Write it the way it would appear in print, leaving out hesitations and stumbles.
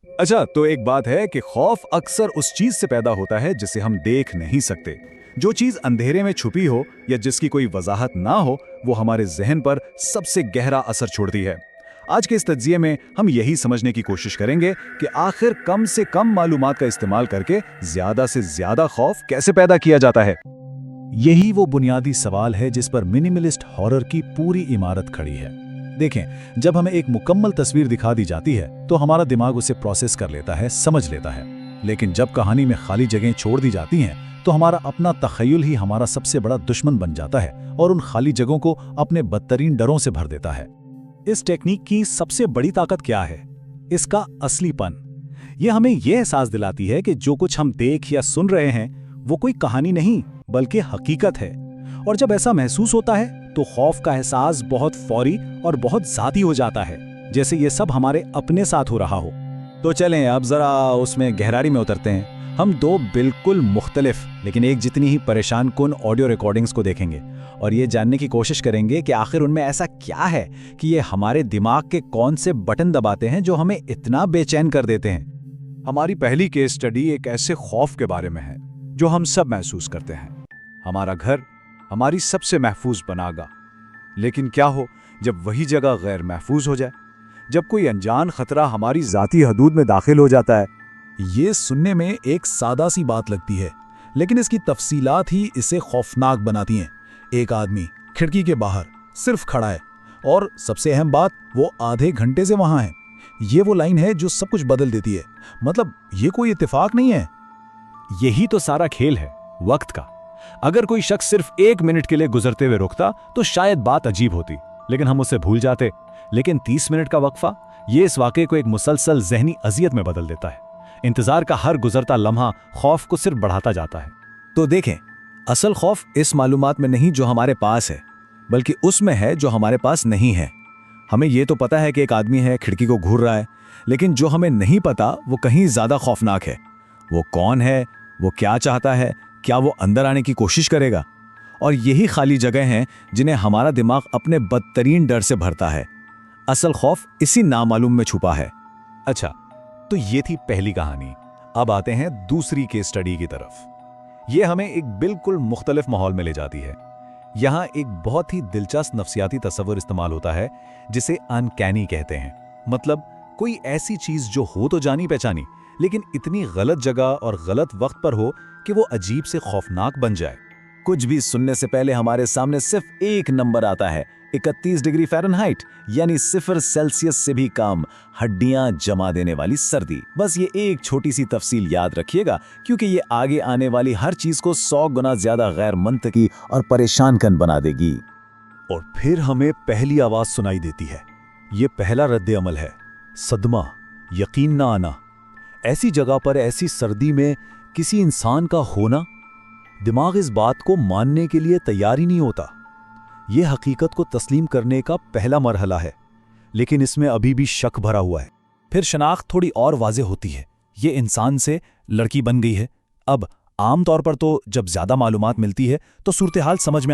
अच्छा, तो एक बात है कि खौफ अक्सर उस चीज से पैदा होता है जिसे हम देख नहीं सकते। जो चीज अंधेरे में छुपी हो या जिसकी कोई वजाहत ना हो, वो हमारे जहन पर सबसे गहरा असर छोड़ती है। आज के इस तज्जिये में हम यही समझने की कोशिश करेंगे कि आखिर कम से कम मालूमात का इस्तेमाल करके ज्यादा से ज्यादा खौफ कैसे पैदा किया जाता है। यही वो बुनियादी सवाल है जिस पर मिनिमलिस्ट हॉरर की पूरी इमारत खड़ी है। देखें, जब हमें एक मुकम्मल तस्वीर दिखा दी जाती है तो हमारा दिमाग उसे प्रोसेस कर लेता है, समझ लेता है। लेकिन जब कहानी में खाली जगहें छोड़ दी जाती हैं तो हमारा अपना तख़य्युल ही हमारा सबसे बड़ा दुश्मन बन जाता है और उन खाली जगहों को अपने बदतरीन डरों से भर देता है। इस टेक्निक की सबसे बड़ी ताकत क्या है? इसका असलीपन। यह हमें यह एहसास दिलाती है कि जो कुछ हम देख या सुन रहे हैं वो कोई कहानी नहीं बल्कि हकीकत है। और जब ऐसा महसूस होता है तो खौफ का एहसास बहुत फौरी और बहुत ज़ाती हो जाता है, जैसे ये सब हमारे अपने साथ हो रहा हो। तो चलें अब जरा उसमें गहराई में उतरते हैं। हम दो बिल्कुल मुख्तलिफ लेकिन एक जितनी ही परेशान कुन ऑडियो रिकॉर्डिंग्स को देखेंगे और ये जानने की कोशिश करेंगे कि आखिर उनमें ऐसा क्या है कि ये हमारे दिमाग के कौन से बटन दबाते हैं जो हमें इतना बेचैन कर देते हैं। हमारी पहली केस स्टडी एक ऐसे खौफ के बारे में है जो हम सब महसूस करते हैं। हमारा घर हमारी सबसे महफूज पनाहगाह। लेकिन क्या हो जब वही जगह गैर महफूज हो जाए, जब कोई अनजान खतरा हमारी जाती हदूद में दाखिल हो जाता है। ये सुनने में एक सादा सी बात लगती है, लेकिन इसकी तफसीलात ही इसे खौफनाक बनाती हैं। एक आदमी खिड़की के बाहर सिर्फ खड़ा है और सबसे अहम बात, वो आधे घंटे से वहां है। ये वो लाइन है जो सब कुछ बदल देती है। मतलब ये कोई इत्तेफाक नहीं है। यही तो सारा खेल है, वक्त का। अगर कोई शख्स सिर्फ 1 मिनट के लिए गुजरते हुए रुकता तो शायद बात अजीब होती, लेकिन हम उसे भूल जाते। लेकिन 30 मिनट का वक्फा, ये इस वाक़े को एक मुसलसल जहनी अजियत में बदल देता है। इंतजार का हर गुजरता लम्हा खौफ को सिर्फ बढ़ाता जाता है। तो देखें, असल खौफ इस मालूमात में नहीं जो हमारे पास है, बल्कि उसमें है जो हमारे पास नहीं है। हमें ये तो पता है कि एक आदमी है, खिड़की को घूर रहा है, लेकिन जो हमें नहीं पता वो कहीं ज्यादा खौफनाक है। वो कौन है, वो क्या चाहता है, क्या वो अंदर आने की कोशिश करेगा? और यही खाली जगह हैं जिन्हें हमारा दिमाग अपने बदतरीन डर से भरता है। असल खौफ इसी नामालूम में छुपा है। अच्छा, तो ये थी पहली कहानी। अब आते हैं दूसरी केस स्टडी की तरफ। ये हमें एक बिल्कुल मुख्तलिफ माहौल में ले जाती है। यहाँ एक बहुत ही दिलचस्प नफ्सियाती तस्वुर इस्तेमाल होता है जिसे अनकैनी कहते हैं। मतलब कोई ऐसी चीज जो हो तो जानी पहचानी, लेकिन इतनी गलत जगह और गलत वक्त पर हो कि वो अजीब से खौफनाक बन जाए। कुछ भी सुनने से पहले हमारे सामने सिर्फ एक नंबर आता है, 31 डिग्री फ़ारेनहाइट, यानी 0 सेल्सियस से भी कम, हड्डियां जमा देने वाली सर्दी। बस ये एक छोटी सी तफसील याद रखिएगा, क्योंकि ये आगे आने वाली हर चीज को 100 गुना ज्यादा गैर मंतकी और परेशान कन बना देगी। और फिर हमें पहली आवाज सुनाई देती है। ये पहला रद्द अमल है, सदमा, यकीन ना आना। ऐसी जगह पर ऐसी सर्दी में किसी इंसान का होना, दिमाग इस बात को मानने के लिए तैयार ही नहीं होता। यह हकीकत को तस्लीम करने का पहला मरहला है, लेकिन इसमें अभी भी शक भरा हुआ है। फिर शनाख्त थोड़ी और वाज़ेह होती है। ये इंसान से लड़की बन गई है। अब आम तौर पर तो जब ज्यादा मालूमात मिलती है तो सूरत हाल समझ में